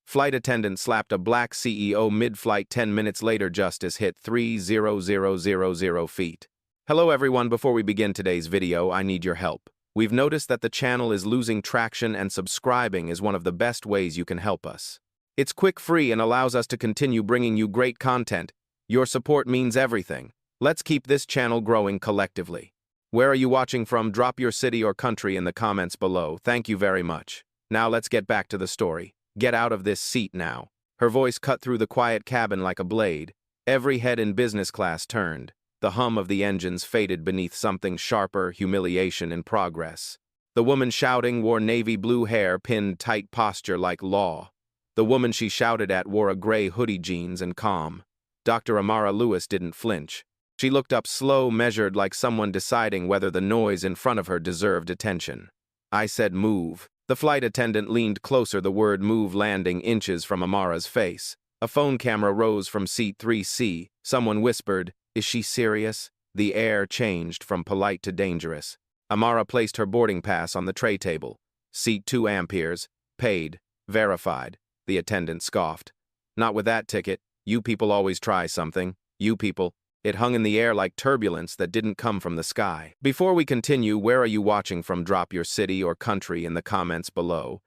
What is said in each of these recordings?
Flight attendant slapped a black CEO mid-flight 10 minutes later. Justice hit 3,000 feet. Hello everyone, before we begin today's video, I need your help. We've noticed that the channel is losing traction and subscribing is one of the best ways you can help us. It's quick, free, and allows us to continue bringing you great content. Your support means everything. Let's keep this channel growing collectively. Where are you watching from? Drop your city or country in the comments below. Thank you very much. Now let's get back to the story. Get out of this seat now. Her voice cut through the quiet cabin like a blade. Every head in business class turned. The hum of the engines faded beneath something sharper, humiliation in progress. The woman shouting wore navy blue hair pinned tight posture like law. The woman she shouted at wore a gray hoodie, jeans, and calm. Dr. Amara Lewis didn't flinch. She looked up slow, measured, like someone deciding whether the noise in front of her deserved attention. I said move. The flight attendant leaned closer, the word move landing inches from Amara's face. A phone camera rose from seat 3C. Someone whispered, "Is she serious?" The air changed from polite to dangerous. Amara placed her boarding pass on the tray table. Seat 2 amperes. Paid. Verified. The attendant scoffed. Not with that ticket. You people always try something. You people. It hung in the air like turbulence that didn't come from the sky. Before we continue, where are you watching from? Drop your city or country in the comments below.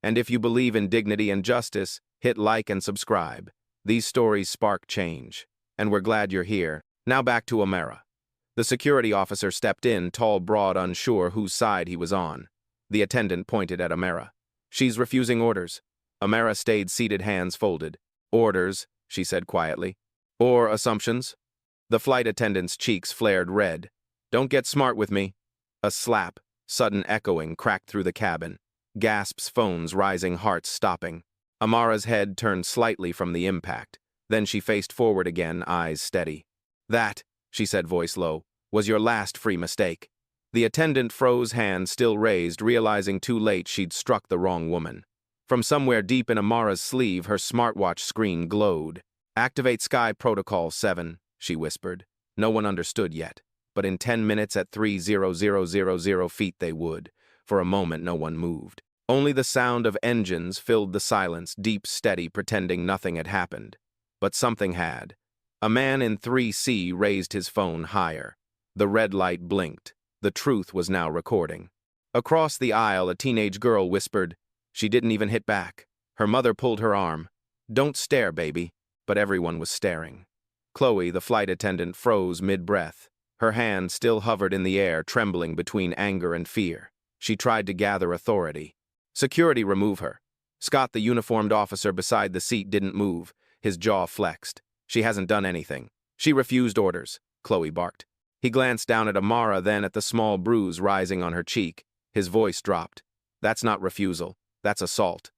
And if you believe in dignity and justice, hit like and subscribe. These stories spark change. And we're glad you're here. Now back to Amara. The security officer stepped in, tall, broad, unsure whose side he was on. The attendant pointed at Amara. "She's refusing orders." Amara stayed seated, hands folded. "Orders," she said quietly. "Or assumptions?" The flight attendant's cheeks flared red. "Don't get smart with me." A slap, sudden echoing, cracked through the cabin. Gasps, phones rising, hearts stopping. Amara's head turned slightly from the impact. Then she faced forward again, eyes steady. "That," she said, voice low, "was your last free mistake." The attendant froze, hand still raised, realizing too late she'd struck the wrong woman. From somewhere deep in Amara's sleeve, her smartwatch screen glowed. "Activate Sky Protocol 7. She whispered. No one understood yet, but in 10 minutes at 3,000 feet they would. For a moment no one moved. Only the sound of engines filled the silence, deep, steady, pretending nothing had happened. But something had. A man in 3C raised his phone higher. The red light blinked. The truth was now recording. Across the aisle, a teenage girl whispered. She didn't even hit back. Her mother pulled her arm. "Don't stare, baby." But everyone was staring. Chloe, the flight attendant, froze mid-breath. Her hand still hovered in the air, trembling between anger and fear. She tried to gather authority. "Security, remove her." Scott, the uniformed officer beside the seat, didn't move. His jaw flexed. "She hasn't done anything." "She refused orders," Chloe barked. He glanced down at Amara, then at the small bruise rising on her cheek. His voice dropped. "That's not refusal. That's assault."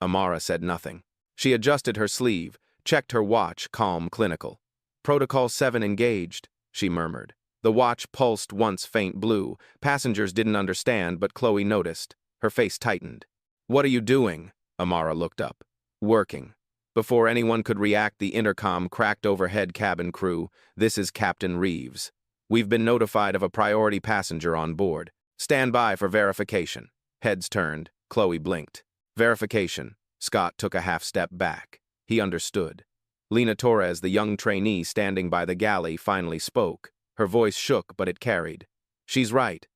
Amara said nothing. She adjusted her sleeve, checked her watch, calm, clinical. "Protocol 7 engaged," she murmured. The watch pulsed once, faint blue. Passengers didn't understand, but Chloe noticed. Her face tightened. "What are you doing?" Amara looked up. "Working." Before anyone could react, the intercom cracked overhead. "Cabin crew, this is Captain Reeves. We've been notified of a priority passenger on board. Stand by for verification." Heads turned. Chloe blinked. "Verification." Scott took a half step back. He understood. Lena Torres, the young trainee standing by the galley, finally spoke. Her voice shook, but it carried. "She's right.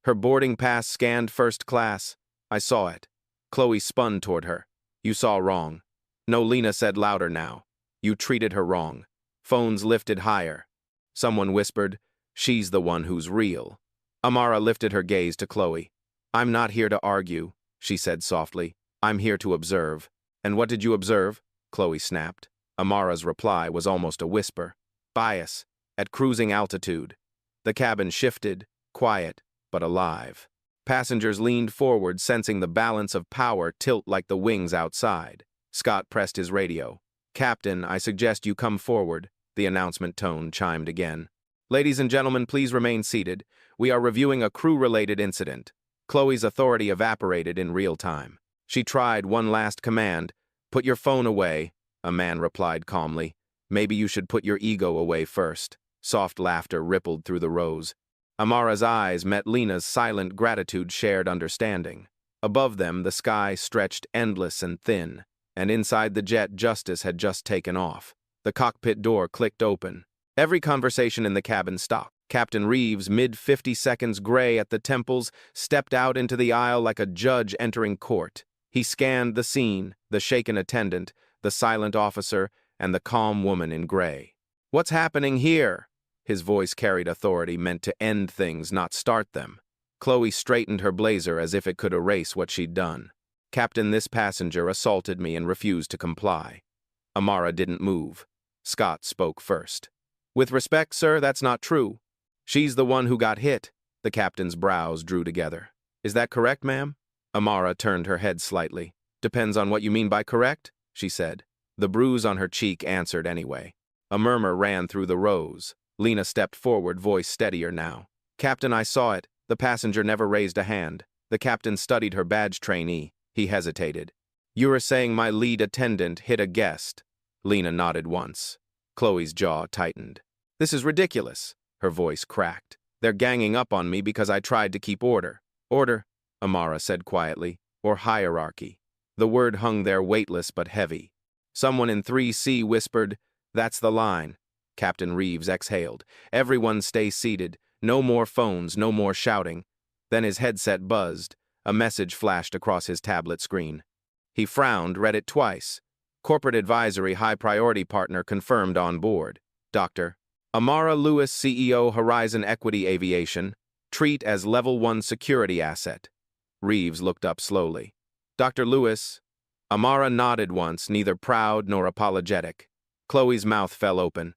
Her boarding pass scanned first class. I saw it." Chloe spun toward her. "You saw wrong." "No," Lena said louder now. "You treated her wrong." Phones lifted higher. Someone whispered, "She's the one who's real." Amara lifted her gaze to Chloe. "I'm not here to argue," she said softly. "I'm here to observe." "And what did you observe?" Chloe snapped. Amara's reply was almost a whisper. "Bias. At cruising altitude." The cabin shifted, quiet, but alive. Passengers leaned forward, sensing the balance of power tilt like the wings outside. Scott pressed his radio. "Captain, I suggest you come forward." The announcement tone chimed again. "Ladies and gentlemen, please remain seated. We are reviewing a crew-related incident." Chloe's authority evaporated in real time. She tried one last command. "Put your phone away." A man replied calmly. "Maybe you should put your ego away first." Soft laughter rippled through the rows. Amara's eyes met Lena's, silent gratitude, shared understanding. Above them, the sky stretched endless and thin. and inside the jet, Justice had just taken off. The cockpit door clicked open. Every conversation in the cabin stopped. Captain Reeves, mid-50 seconds gray at the temples, stepped out into the aisle like a judge entering court. He scanned the scene, the shaken attendant, the silent officer, and the calm woman in gray. "What's happening here?" His voice carried authority, meant to end things, not start them. Chloe straightened her blazer as if it could erase what she'd done. "Captain, this passenger assaulted me and refused to comply." Amara didn't move. Scott spoke first. "With respect, sir, that's not true. She's the one who got hit." The captain's brows drew together. "Is that correct, ma'am?" Amara turned her head slightly. "Depends on what you mean by correct," she said. The bruise on her cheek answered anyway. A murmur ran through the rows. Lena stepped forward, voice steadier now. "Captain, I saw it." The passenger never raised a hand. The captain studied her badge trainee. He hesitated. "You are saying my lead attendant hit a guest?" Lena nodded once. Chloe's jaw tightened. "This is ridiculous." Her voice cracked. "They're ganging up on me because I tried to keep order." "Order," Amara said quietly, "or hierarchy." The word hung there weightless but heavy. Someone in 3C whispered, "That's the line." Captain Reeves exhaled. "Everyone stay seated. No more phones, no more shouting." Then his headset buzzed. A message flashed across his tablet screen. He frowned, read it twice. "Corporate advisory, high priority partner confirmed on board. Dr. Amara Lewis, CEO, Horizon Equity Aviation. Treat as level 1 security asset." Reeves looked up slowly. "Dr. Lewis." Amara nodded once, neither proud nor apologetic. Chloe's mouth fell open.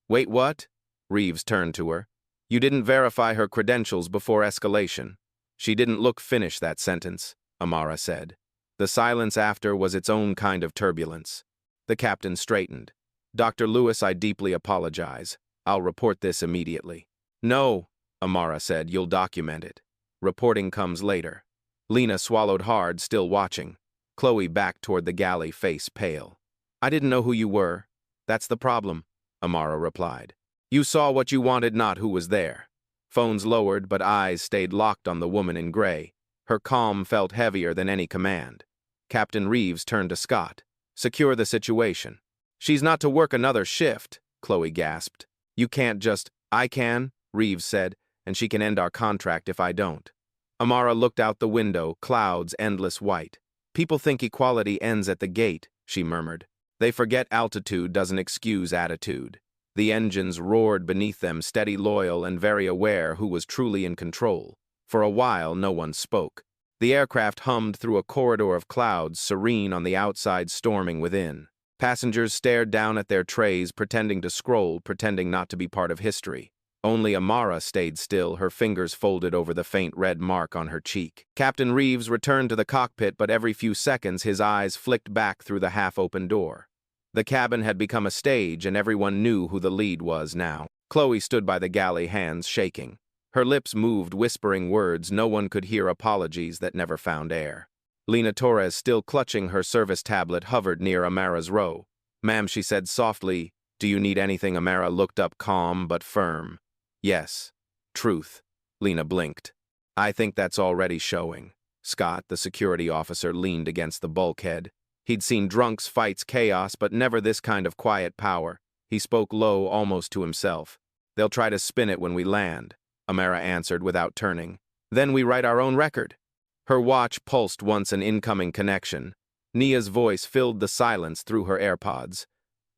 "Wait, what?" Reeves turned to her. "You didn't verify her credentials before escalation." "She didn't look finished, that sentence," Amara said. The silence after was its own kind of turbulence. The captain straightened. "Dr. Lewis, I deeply apologize. I'll report this immediately." "No," Amara said, "you'll document it. Reporting comes later." Lena swallowed hard, still watching. Chloe backed toward the galley, face pale. "I didn't know who you were. That's the problem," Amara replied. "You saw what you wanted, not who was there." Phones lowered, but eyes stayed locked on the woman in gray. Her calm felt heavier than any command. Captain Reeves turned to Scott. "Secure the situation." "She's not to work another shift," Chloe gasped. "You can't just—" "I can," Reeves said, "and she can end our contract if I don't." Amara looked out the window, clouds endless white. "People think equality ends at the gate," she murmured. "They forget altitude doesn't excuse attitude." The engines roared beneath them, steady, loyal, and very aware who was truly in control. For a while, no one spoke. The aircraft hummed through a corridor of clouds, serene on the outside, storming within. Passengers stared down at their trays, pretending to scroll, pretending not to be part of history. Only Amara stayed still, her fingers folded over the faint red mark on her cheek. Captain Reeves returned to the cockpit, but every few seconds his eyes flicked back through the half-open door. The cabin had become a stage, and everyone knew who the lead was now. Chloe stood by the galley, hands shaking. Her lips moved, whispering words no one could hear, apologies that never found air. Lena Torres, still clutching her service tablet, hovered near Amara's row. "Ma'am," she said softly. "Do you need anything?" Amara looked up, calm but firm. "Yes." "Truth." Lena blinked. "I think that's already showing." Scott, the security officer, leaned against the bulkhead. He'd seen drunks, fights, chaos, but never this kind of quiet power. He spoke low, almost to himself. "They'll try to spin it when we land," Amara answered without turning. "Then we write our own record." Her watch pulsed once, an incoming connection. Nia's voice filled the silence through her AirPods.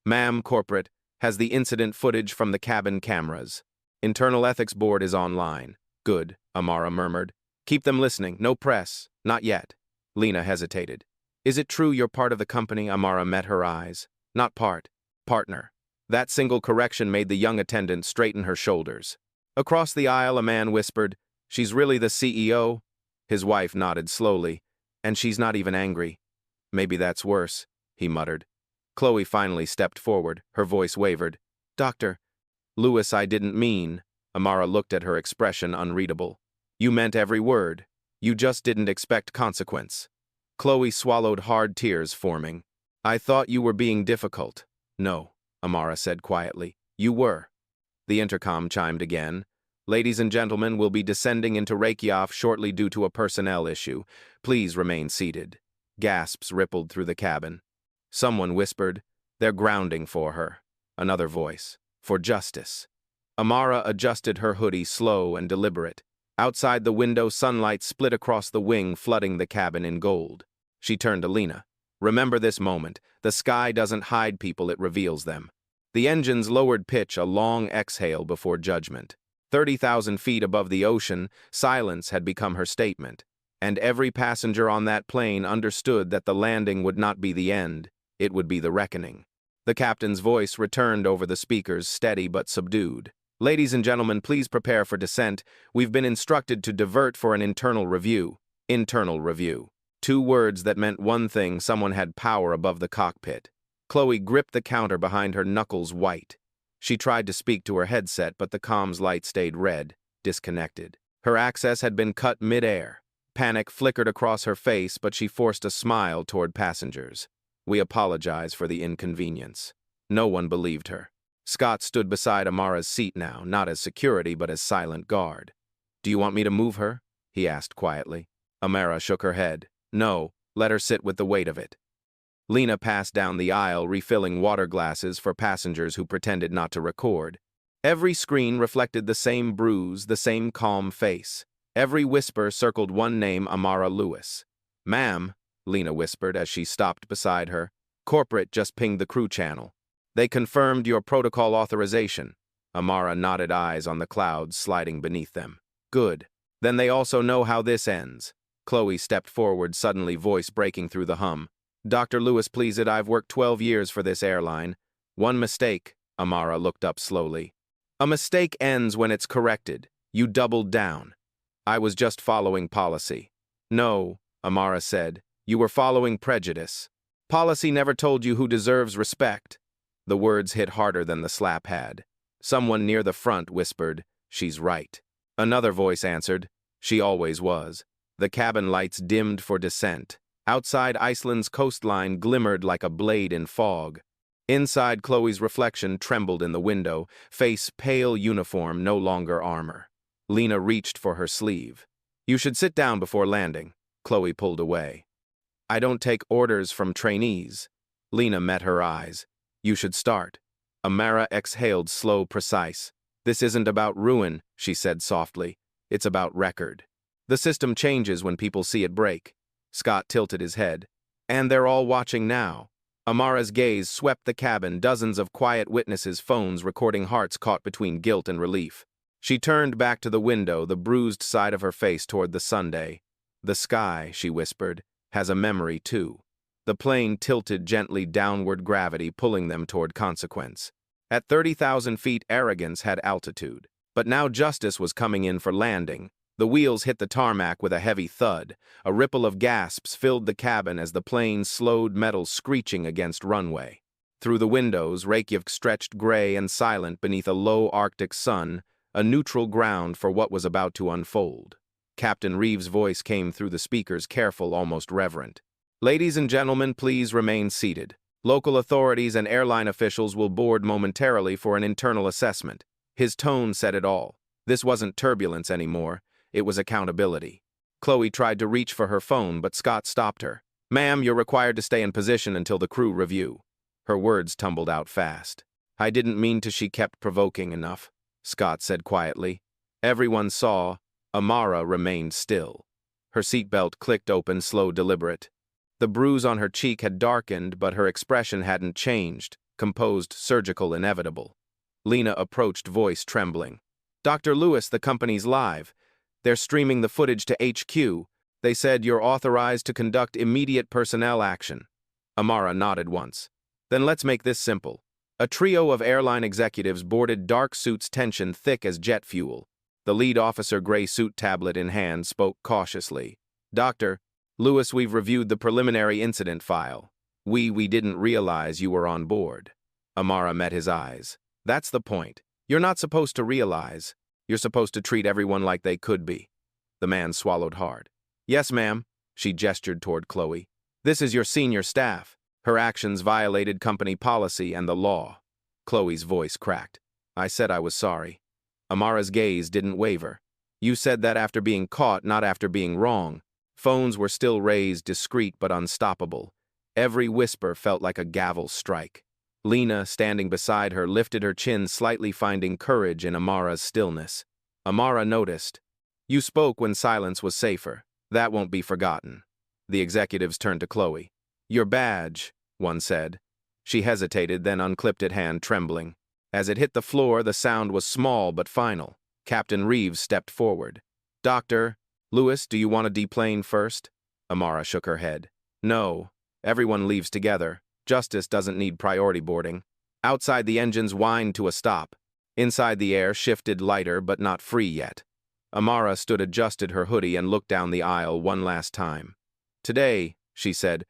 "Ma'am, corporate, has the incident footage from the cabin cameras. Internal Ethics Board is online." "Good," Amara murmured. "Keep them listening. No press. Not yet." Lena hesitated. "Is it true you're part of the company?" Amara met her eyes. "Not part. Partner." That single correction made the young attendant straighten her shoulders. Across the aisle, a man whispered, "She's really the CEO?" His wife nodded slowly. "And she's not even angry." "Maybe that's worse," he muttered. Chloe finally stepped forward. Her voice wavered. "Dr. Lewis, I didn't mean." Amara looked at her, expression unreadable. "You meant every word. You just didn't expect consequence." Chloe swallowed, hard tears forming. "I thought you were being difficult." "No," Amara said quietly. "You were." The intercom chimed again. "Ladies and gentlemen, we'll be descending into Reykjavik shortly due to a personnel issue. Please remain seated." Gasps rippled through the cabin. Someone whispered, "They're grounding for her." Another voice, "For justice." Amara adjusted her hoodie, slow and deliberate. Outside the window, sunlight split across the wing, flooding the cabin in gold. She turned to Lena. "Remember this moment. The sky doesn't hide people, it reveals them." The engine's lowered pitch, a long exhale before judgment. 30,000 feet above the ocean, silence had become her statement. And every passenger on that plane understood that the landing would not be the end, it would be the reckoning. The captain's voice returned over the speakers, steady but subdued. "Ladies and gentlemen, please prepare for descent. We've been instructed to divert for an internal review." Internal review. Two words that meant one thing: someone had power above the cockpit. Chloe gripped the counter behind her, knuckles white. She tried to speak to her headset, but the comms light stayed red, disconnected. Her access had been cut mid-air. Panic flickered across her face, but she forced a smile toward passengers. "We apologize for the inconvenience." No one believed her. Scott stood beside Amara's seat now, not as security, but as silent guard. "Do you want me to move her?" he asked quietly. Amara shook her head. "No, let her sit with the weight of it." Lena passed down the aisle, refilling water glasses for passengers who pretended not to record. Every screen reflected the same bruise, the same calm face. Every whisper circled one name: Amara Lewis. "Ma'am," Lena whispered as she stopped beside her. "Corporate just pinged the crew channel. They confirmed your protocol authorization." Amara nodded, eyes on the clouds sliding beneath them. "Good. Then they also know how this ends." Chloe stepped forward, suddenly, voice breaking through the hum. "Dr. Lewis, please it. I've worked 12 years for this airline. One mistake." Amara looked up slowly. "A mistake ends when it's corrected. You doubled down." "I was just following policy." "No," Amara said. "You were following prejudice. Policy never told you who deserves respect." The words hit harder than the slap had. Someone near the front whispered, "She's right." Another voice answered, "She always was." The cabin lights dimmed for descent. Outside, Iceland's coastline glimmered like a blade in fog. Inside, Chloe's reflection trembled in the window, face pale, uniform, no longer armor. Lena reached for her sleeve. "You should sit down before landing." Chloe pulled away. "I don't take orders from trainees." Lena met her eyes. "You should start." Amara exhaled, slow, precise. "This isn't about ruin," she said softly. "It's about record. The system changes when people see it break." Scott tilted his head. "And they're all watching now." Amara's gaze swept the cabin, dozens of quiet witnesses, phones recording, hearts caught between guilt and relief. She turned back to the window, the bruised side of her face toward the Sunday. "The sky," she whispered, "has a memory too." The plane tilted gently, downward gravity pulling them toward consequence. At 30,000 feet, arrogance had altitude. But now justice was coming in for landing. The wheels hit the tarmac with a heavy thud. A ripple of gasps filled the cabin as the plane slowed, metal screeching against runway. Through the windows, Reykjavik stretched gray and silent beneath a low Arctic sun, a neutral ground for what was about to unfold. Captain Reeves' voice came through the speakers, careful, almost reverent. "Ladies and gentlemen, please remain seated. Local authorities and airline officials will board momentarily for an internal assessment." His tone said it all. This wasn't turbulence anymore. It was accountability. Chloe tried to reach for her phone, but Scott stopped her. "Ma'am, you're required to stay in position until the crew review." Her words tumbled out fast. "I didn't mean to." She kept provoking. "Enough," Scott said quietly. Everyone saw. Amara remained still. Her seatbelt clicked open, slow, deliberate. The bruise on her cheek had darkened, but her expression hadn't changed, composed, surgical, inevitable. Lena approached, voice trembling. "Dr. Lewis, the company's live. They're streaming the footage to HQ. They said you're authorized to conduct immediate personnel action." Amara nodded once. "Then let's make this simple." A trio of airline executives boarded, dark suits, tension thick as jet fuel. The lead officer, gray suit, tablet in hand, spoke cautiously. "Dr. Lewis, we've reviewed the preliminary incident file. We didn't realize you were on board." Amara met his eyes. "That's the point. You're not supposed to realize. You're supposed to treat everyone like they could be." The man swallowed hard. "Yes, ma'am." She gestured toward Chloe. "This is your senior staff." Her actions violated company policy and the law. Chloe's voice cracked. "I said I was sorry." Amara's gaze didn't waver. "You said that after being caught, not after being wrong." Phones were still raised, discreet but unstoppable. Every whisper felt like a gavel strike. Lena, standing beside her, lifted her chin slightly, finding courage in Amara's stillness. Amara noticed. "You spoke when silence was safer. That won't be forgotten." The executives turned to Chloe. "Your badge," one said. She hesitated, then unclipped it, hand trembling. As it hit the floor, the sound was small but final. Captain Reeves stepped forward. "Doctor, Lewis, do you want to deplane first?" Amara shook her head. "No. Everyone leaves together. Justice doesn't need priority boarding." Outside, the engines whined to a stop. Inside, the air shifted lighter but not free yet. Amara stood, adjusted her hoodie, and looked down the aisle one last time. "Today," she said,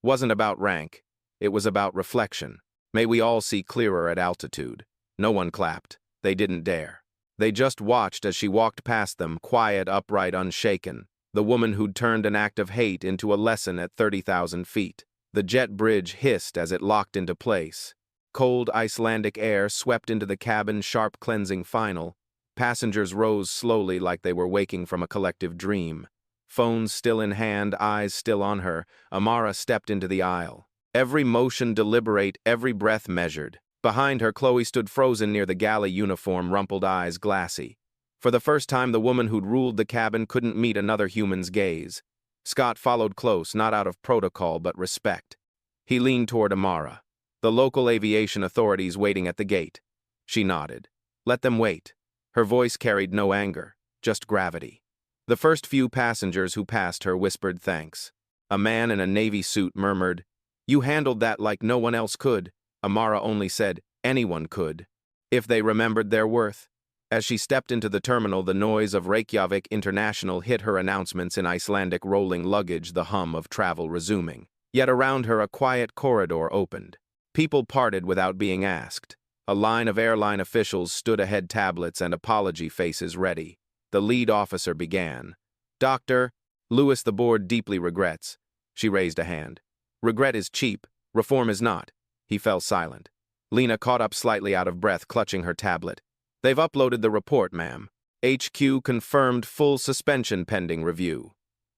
"wasn't about rank. It was about reflection. May we all see clearer at altitude." No one clapped. They didn't dare. They just watched as she walked past them, quiet, upright, unshaken. The woman who'd turned an act of hate into a lesson at 30,000 feet. The jet bridge hissed as it locked into place. Cold Icelandic air swept into the cabin, sharp, cleansing final. Passengers rose slowly like they were waking from a collective dream. Phones still in hand, eyes still on her, Amara stepped into the aisle. Every motion deliberate, every breath measured. Behind her, Chloe stood frozen near the galley uniform, rumpled eyes glassy. For the first time, the woman who'd ruled the cabin couldn't meet another human's gaze. Scott followed close, not out of protocol but respect. He leaned toward Amara. "The local aviation authorities waiting at the gate." She nodded. "Let them wait." Her voice carried no anger, just gravity. The first few passengers who passed her whispered thanks. A man in a navy suit murmured, "You handled that like no one else could." Amara only said, "Anyone could, if they remembered their worth." As she stepped into the terminal, the noise of Reykjavik International hit her, announcements in Icelandic rolling luggage, the hum of travel resuming. Yet around her, a quiet corridor opened. People parted without being asked. A line of airline officials stood ahead, tablets and apology faces ready. The lead officer began. "Dr. Lewis, the board deeply regrets." She raised a hand. "Regret is cheap. Reform is not." He fell silent. Lena caught up, slightly out of breath, clutching her tablet. "They've uploaded the report, ma'am. HQ confirmed full suspension pending review."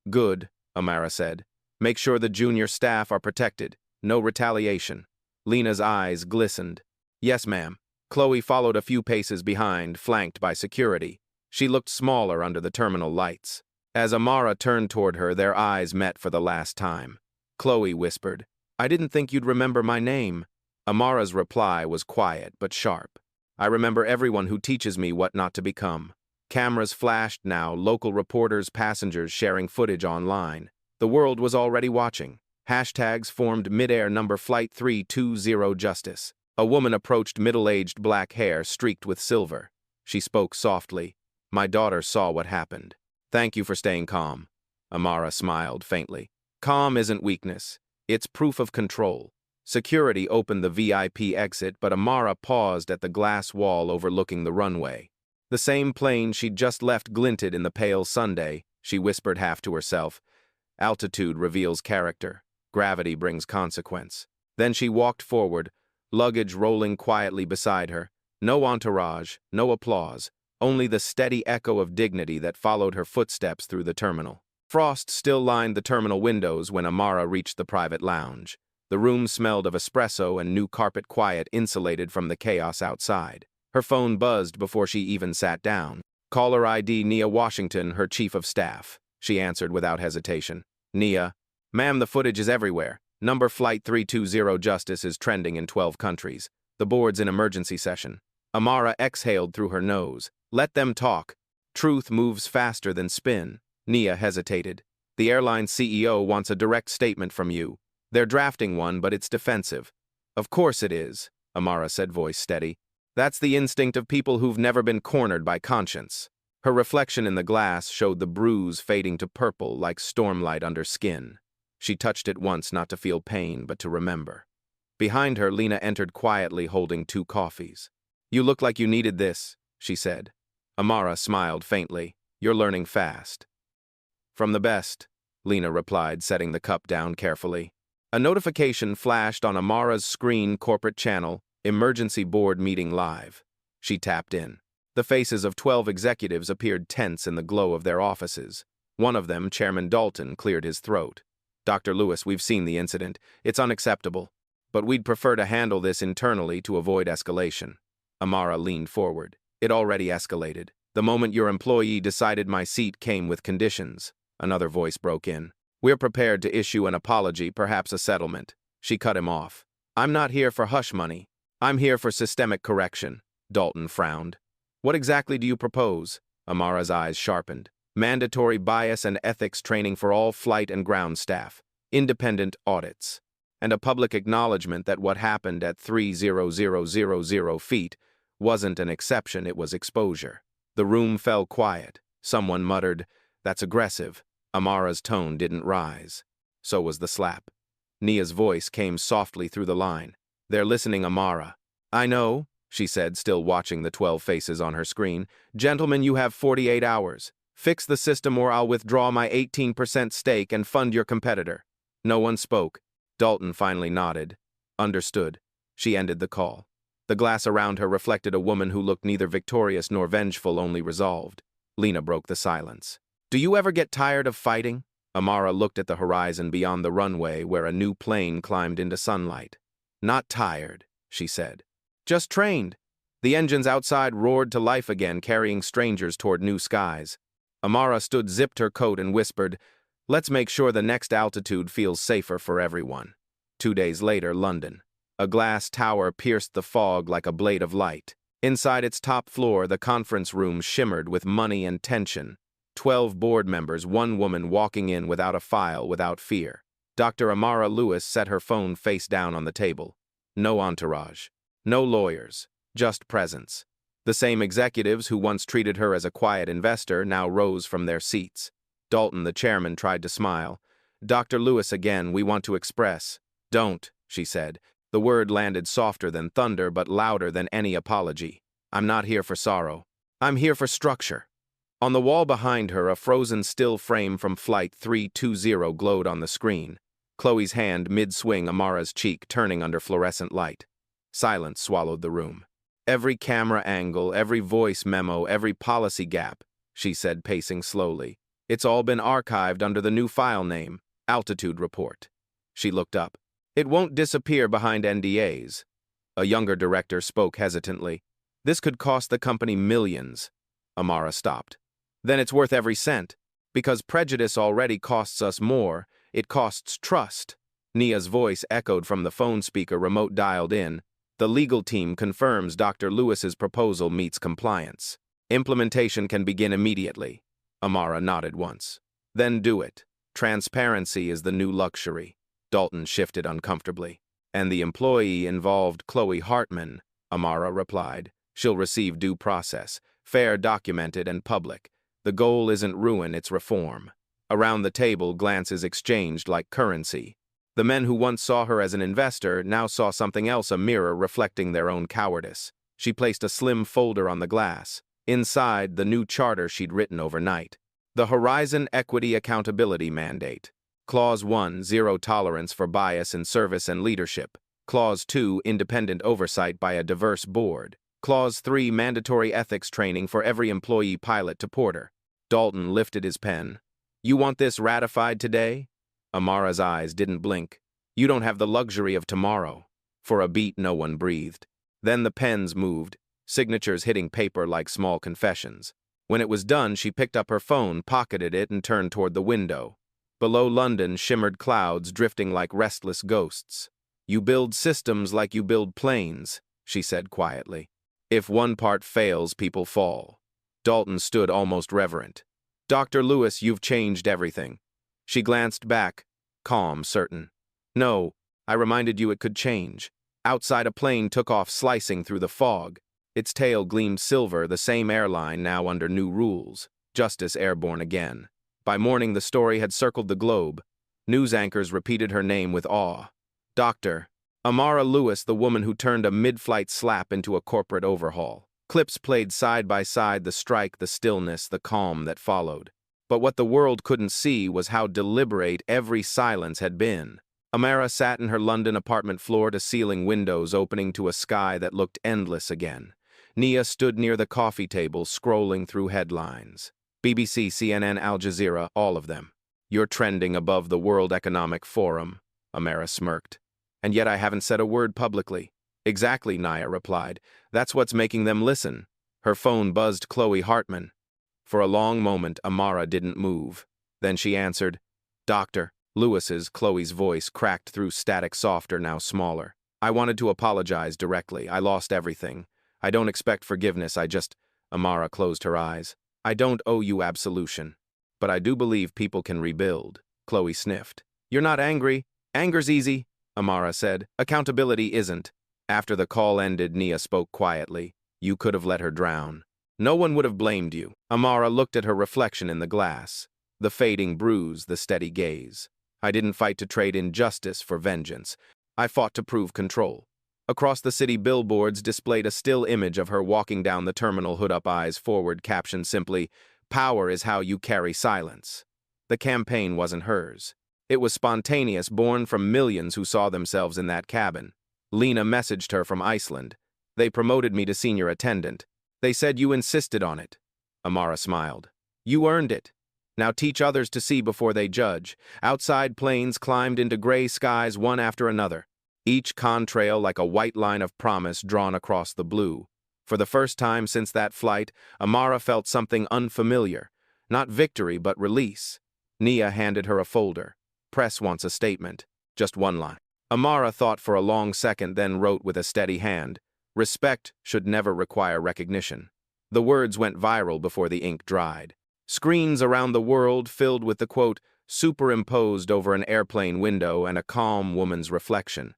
"Good," Amara said. "Make sure the junior staff are protected. No retaliation." Lena's eyes glistened. "Yes, ma'am." Chloe followed a few paces behind, flanked by security. She looked smaller under the terminal lights. As Amara turned toward her, their eyes met for the last time. Chloe whispered, "I didn't think you'd remember my name." Amara's reply was quiet but sharp. "I remember everyone who teaches me what not to become." Cameras flashed now, local reporters, passengers sharing footage online. The world was already watching. Hashtags formed midair, number Flight 320 Justice. A woman approached, middle-aged, black hair streaked with silver. She spoke softly. "My daughter saw what happened. Thank you for staying calm." Amara smiled faintly. "Calm isn't weakness. It's proof of control." Security opened the VIP exit, but Amara paused at the glass wall overlooking the runway. The same plane she'd just left glinted in the pale Sunday. She whispered half to herself. Altitude reveals character. Gravity brings consequence. Then she walked forward, luggage rolling quietly beside her. No entourage, no applause, only the steady echo of dignity that followed her footsteps through the terminal. Frost still lined the terminal windows when Amara reached the private lounge. The room smelled of espresso and new carpet, quiet, insulated from the chaos outside. Her phone buzzed before she even sat down. Caller ID Nia Washington, her chief of staff. She answered without hesitation. "Nia, ma'am, the footage is everywhere. Number Flight 320 Justice is trending in 12 countries. The board's in emergency session." Amara exhaled through her nose. "Let them talk. Truth moves faster than spin." Nia hesitated. "The airline CEO wants a direct statement from you. They're drafting one, but it's defensive." "Of course it is," Amara said, voice steady. "That's the instinct of people who've never been cornered by conscience." Her reflection in the glass showed the bruise fading to purple like stormlight under skin. She touched it once, not to feel pain, but to remember. Behind her, Lena entered quietly, holding 2 coffees. "You look like you needed this," she said. Amara smiled faintly. "You're learning fast." "From the best," Lena replied, setting the cup down carefully. A notification flashed on Amara's screen, corporate channel, emergency board meeting live. She tapped in. The faces of 12 executives appeared tense in the glow of their offices. One of them, Chairman Dalton, cleared his throat. Dr. Lewis, we've seen the incident. It's unacceptable. But we'd prefer to handle this internally to avoid escalation. Amara leaned forward. It already escalated. The moment your employee decided my seat came with conditions. Another voice broke in. We're prepared to issue an apology, perhaps a settlement. She cut him off. I'm not here for hush money. I'm here for systemic correction. Dalton frowned. What exactly do you propose? Amara's eyes sharpened. Mandatory bias and ethics training for all flight and ground staff. Independent audits. And a public acknowledgement that what happened at 3,000 feet wasn't an exception, it was exposure. The room fell quiet. Someone muttered, "That's aggressive." Amara's tone didn't rise. So was the slap. Nia's voice came softly through the line. They're listening, Amara. I know, she said, still watching the 12 faces on her screen. Gentlemen, you have 48 hours. Fix the system or I'll withdraw my 18% stake and fund your competitor. No one spoke. Dalton finally nodded. Understood. She ended the call. The glass around her reflected a woman who looked neither victorious nor vengeful, only resolved. Lena broke the silence. Do you ever get tired of fighting? Amara looked at the horizon beyond the runway where a new plane climbed into sunlight. Not tired, she said. Just trained. The engines outside roared to life again, carrying strangers toward new skies. Amara zipped her coat and whispered, Let's make sure the next altitude feels safer for everyone. 2 days later, London. A glass tower pierced the fog like a blade of light. Inside its top floor, the conference room shimmered with money and tension. 12 board members, one woman walking in without a file, without fear. Dr. Amara Lewis set her phone face down on the table. No entourage. No lawyers. Just presence. The same executives who once treated her as a quiet investor now rose from their seats. Dalton, the chairman, tried to smile. Dr. Lewis, again, we want to express. Don't, she said. The word landed softer than thunder, but louder than any apology. I'm not here for sorrow. I'm here for structure. On the wall behind her, a frozen still frame from Flight 320 glowed on the screen. Chloe's hand mid-swing Amara's cheek, turning under fluorescent light. Silence swallowed the room. Every camera angle, every voice memo, every policy gap, she said, pacing slowly. It's all been archived under the new file name, Altitude Report. She looked up. It won't disappear behind NDAs. A younger director spoke hesitantly. This could cost the company millions. Amara stopped. Then it's worth every cent. Because prejudice already costs us more, it costs trust. Nia's voice echoed from the phone speaker remote dialed in. The legal team confirms Dr. Lewis's proposal meets compliance. Implementation can begin immediately. Amara nodded once. Then do it. Transparency is the new luxury. Dalton shifted uncomfortably. And the employee involved, Chloe Hartman, Amara replied. She'll receive due process, fair, documented, and public. The goal isn't ruin, it's reform. Around the table, glances exchanged like currency. The men who once saw her as an investor now saw something else, a mirror reflecting their own cowardice. She placed a slim folder on the glass. Inside, the new charter she'd written overnight. The Horizon Equity Accountability Mandate. Clause 1, zero tolerance for bias in service and leadership. Clause 2, independent oversight by a diverse board. Clause 3, mandatory ethics training for every employee pilot to porter. Dalton lifted his pen. You want this ratified today? Amara's eyes didn't blink. You don't have the luxury of tomorrow. For a beat, no one breathed. Then the pens moved, signatures hitting paper like small confessions. When it was done, she picked up her phone, pocketed it, and turned toward the window. Below London shimmered clouds drifting like restless ghosts. You build systems like you build planes, she said quietly. If one part fails, people fall. Dalton stood almost reverent. Dr. Lewis, you've changed everything. She glanced back, calm, certain. No, I reminded you it could change. Outside, a plane took off, slicing through the fog. Its tail gleamed silver, the same airline now under new rules. Justice airborne again. By morning, the story had circled the globe. News anchors repeated her name with awe. Dr. Amara Lewis, the woman who turned a mid-flight slap into a corporate overhaul. Clips played side by side, the strike, the stillness, the calm that followed. But what the world couldn't see was how deliberate every silence had been. Amara sat in her London apartment, floor-to-ceiling windows opening to a sky that looked endless again. Nia stood near the coffee table, scrolling through headlines. BBC, CNN, Al Jazeera, all of them. You're trending above the World Economic Forum, Amara smirked. And yet I haven't said a word publicly. Exactly, Naya replied. That's what's making them listen. Her phone buzzed Chloe Hartman. For a long moment, Amara didn't move. Then she answered, Dr. Lewis's. Chloe's voice cracked through static, softer, now smaller. I wanted to apologize directly. I lost everything. I don't expect forgiveness, Amara closed her eyes. I don't owe you absolution. But I do believe people can rebuild. Chloe sniffed. You're not angry. Anger's easy, Amara said. Accountability isn't. After the call ended, Nia spoke quietly. You could have let her drown. No one would have blamed you. Amara looked at her reflection in the glass. The fading bruise, the steady gaze. I didn't fight to trade injustice for vengeance. I fought to prove control. Across the city, billboards displayed a still image of her walking down the terminal, hood up, eyes forward, captioned simply, Power is how you carry silence. The campaign wasn't hers. It was spontaneous, born from millions who saw themselves in that cabin. Lena messaged her from Iceland. They promoted me to senior attendant. They said you insisted on it. Amara smiled. You earned it. Now teach others to see before they judge. Outside, planes climbed into gray skies one after another, each contrail like a white line of promise drawn across the blue. For the first time since that flight, Amara felt something unfamiliar. Not victory, but release. Nia handed her a folder. Press wants a statement. Just one line. Amara thought for a long second, then wrote with a steady hand. Respect should never require recognition. The words went viral before the ink dried. Screens around the world filled with the quote, superimposed over an airplane window and a calm woman's reflection.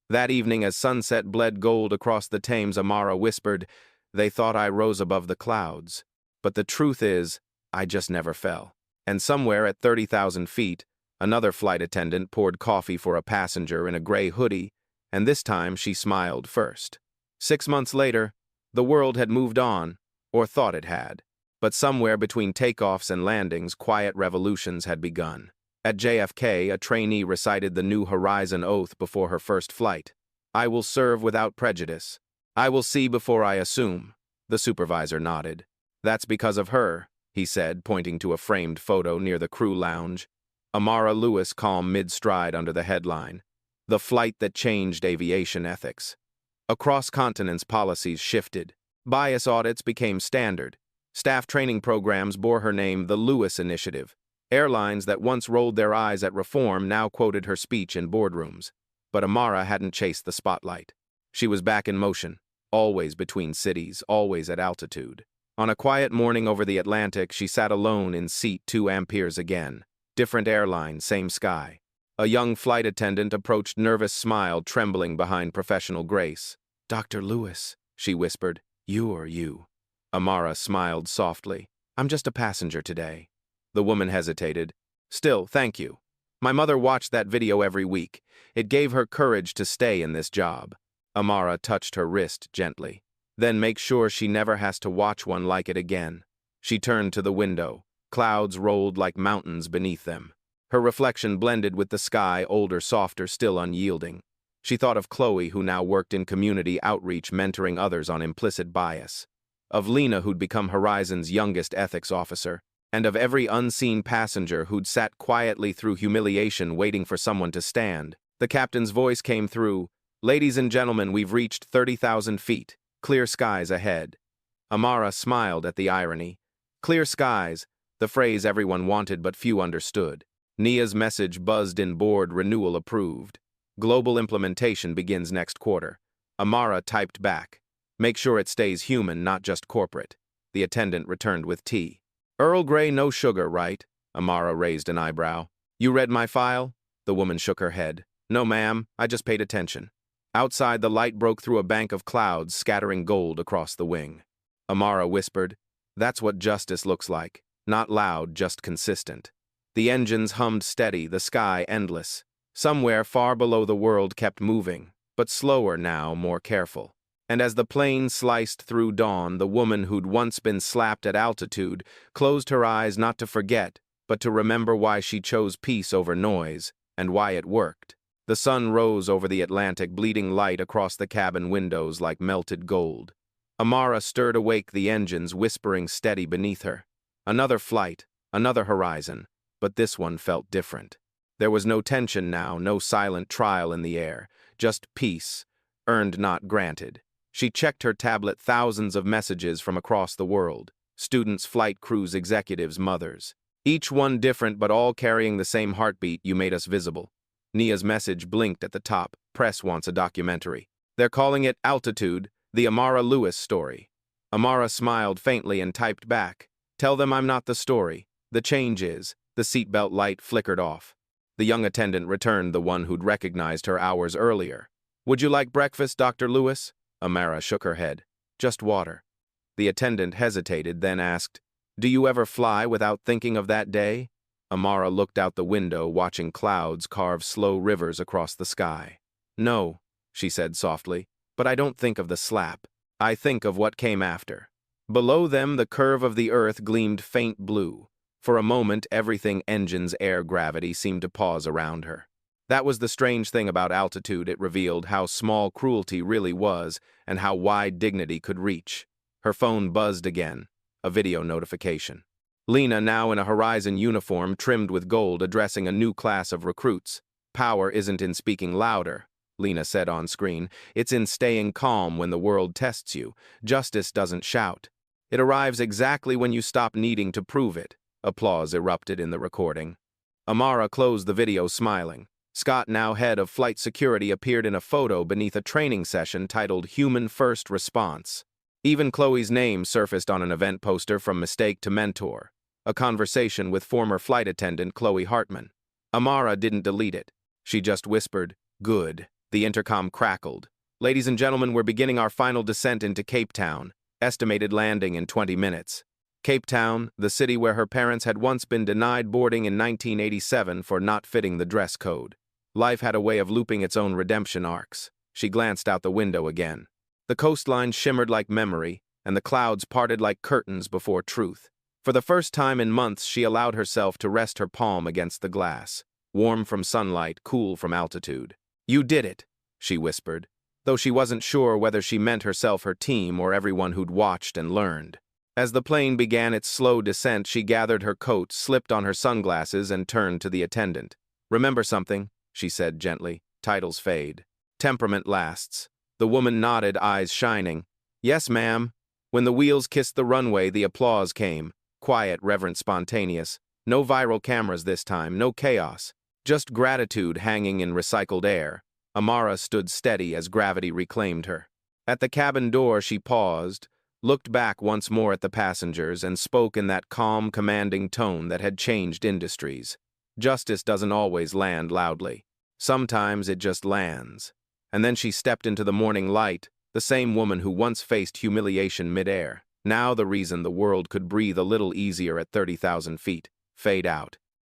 That evening, as sunset bled gold across the Thames, Amara whispered, They thought I rose above the clouds. But the truth is, I just never fell. And somewhere at 30,000 feet, another flight attendant poured coffee for a passenger in a gray hoodie, and this time she smiled first. 6 months later, the world had moved on, or thought it had. But somewhere between takeoffs and landings, quiet revolutions had begun. At JFK, a trainee recited the New Horizon oath before her first flight. I will serve without prejudice. I will see before I assume. The supervisor nodded. That's because of her, he said, pointing to a framed photo near the crew lounge. Amara Lewis calm mid-stride under the headline, The Flight That Changed Aviation Ethics. Across continents, policies shifted. Bias audits became standard. Staff training programs bore her name, the Lewis Initiative. Airlines that once rolled their eyes at reform now quoted her speech in boardrooms. But Amara hadn't chased the spotlight. She was back in motion, always between cities, always at altitude. On a quiet morning over the Atlantic, she sat alone in seat 2 amperes again. Different airline, same sky. A young flight attendant approached, nervous smile trembling behind professional grace. Dr. Lewis, she whispered. You or you? Amara smiled softly. I'm just a passenger today. The woman hesitated. Still, thank you. My mother watched that video every week. It gave her courage to stay in this job. Amara touched her wrist gently. Then make sure she never has to watch one like it again. She turned to the window. Clouds rolled like mountains beneath them. Her reflection blended with the sky, older, softer, still unyielding. She thought of Chloe, who now worked in community outreach, mentoring others on implicit bias. Of Lena, who'd become Horizon's youngest ethics officer. And of every unseen passenger who'd sat quietly through humiliation waiting for someone to stand. The captain's voice came through. Ladies and gentlemen, we've reached 30,000 feet. Clear skies ahead. Amara smiled at the irony. Clear skies, the phrase everyone wanted but few understood. Nia's message buzzed in board, renewal approved. Global implementation begins next quarter. Amara typed back. Make sure it stays human, not just corporate. The attendant returned with tea. Earl Grey, no sugar, right? Amara raised an eyebrow. You read my file? The woman shook her head. No, ma'am, I just paid attention. Outside, the light broke through a bank of clouds, scattering gold across the wing. Amara whispered, That's what justice looks like. Not loud, just consistent. The engines hummed steady, the sky endless. Somewhere far below, the world kept moving, but slower now, more careful. And as the plane sliced through dawn, the woman who'd once been slapped at altitude closed her eyes not to forget, but to remember why she chose peace over noise, and why it worked. The sun rose over the Atlantic, bleeding light across the cabin windows like melted gold. Amara stirred awake the engines, whispering steady beneath her. Another flight, another horizon. but this one felt different. There was no tension now, no silent trial in the air, just peace, earned not granted. She checked her tablet, thousands of messages from across the world, students, flight crews, executives, mothers. Each one different, but all carrying the same heartbeat: "You made us visible." Nia's message blinked at the top: "Press wants a documentary. They're calling it Altitude, the Amara Lewis story." Amara smiled faintly and typed back, "Tell them I'm not the story. The change is." The seatbelt light flickered off. The young attendant returned, the one who'd recognized her hours earlier. "Would you like breakfast, Dr. Lewis?" Amara shook her head. "Just water." The attendant hesitated, then asked, "Do you ever fly without thinking of that day?" Amara looked out the window, watching clouds carve slow rivers across the sky. "No," she said softly, "but I don't think of the slap. I think of what came after." Below them, the curve of the earth gleamed faint blue. For a moment, everything, engines, air, gravity, seemed to pause around her. That was the strange thing about altitude. It revealed how small cruelty really was and how wide dignity could reach. Her phone buzzed again, a video notification. Lena, now in a Horizon uniform trimmed with gold, addressing a new class of recruits. "Power isn't in speaking louder," Lena said on screen. "It's in staying calm when the world tests you. Justice doesn't shout. It arrives exactly when you stop needing to prove it." Applause erupted in the recording. Amara closed the video smiling. Scott, now head of flight security, appeared in a photo beneath a training session titled Human First Response. Even Chloe's name surfaced on an event poster, From Mistake to Mentor, a conversation with former flight attendant Chloe Hartman. Amara didn't delete it. She just whispered, "Good." The intercom crackled. "Ladies and gentlemen, we're beginning our final descent into Cape Town. Estimated landing in 20 minutes. Cape Town, the city where her parents had once been denied boarding in 1987 for not fitting the dress code. Life had a way of looping its own redemption arcs. She glanced out the window again. The coastline shimmered like memory, and the clouds parted like curtains before truth. For the first time in months, she allowed herself to rest her palm against the glass, warm from sunlight, cool from altitude. "You did it," she whispered, though she wasn't sure whether she meant herself, her team, or everyone who'd watched and learned. As the plane began its slow descent, she gathered her coat, slipped on her sunglasses, and turned to the attendant. "Remember something," she said gently. "Titles fade. Temperament lasts." The woman nodded, eyes shining. "Yes, ma'am." When the wheels kissed the runway, the applause came. Quiet, reverent, spontaneous. No viral cameras this time, no chaos. Just gratitude hanging in recycled air. Amara stood steady as gravity reclaimed her. At the cabin door, she paused, looked back once more at the passengers, and spoke in that calm, commanding tone that had changed industries. Justice doesn't always land loudly. Sometimes it just lands. And then she stepped into the morning light, the same woman who once faced humiliation midair. Now the reason the world could breathe a little easier at 30,000 feet. Fade out.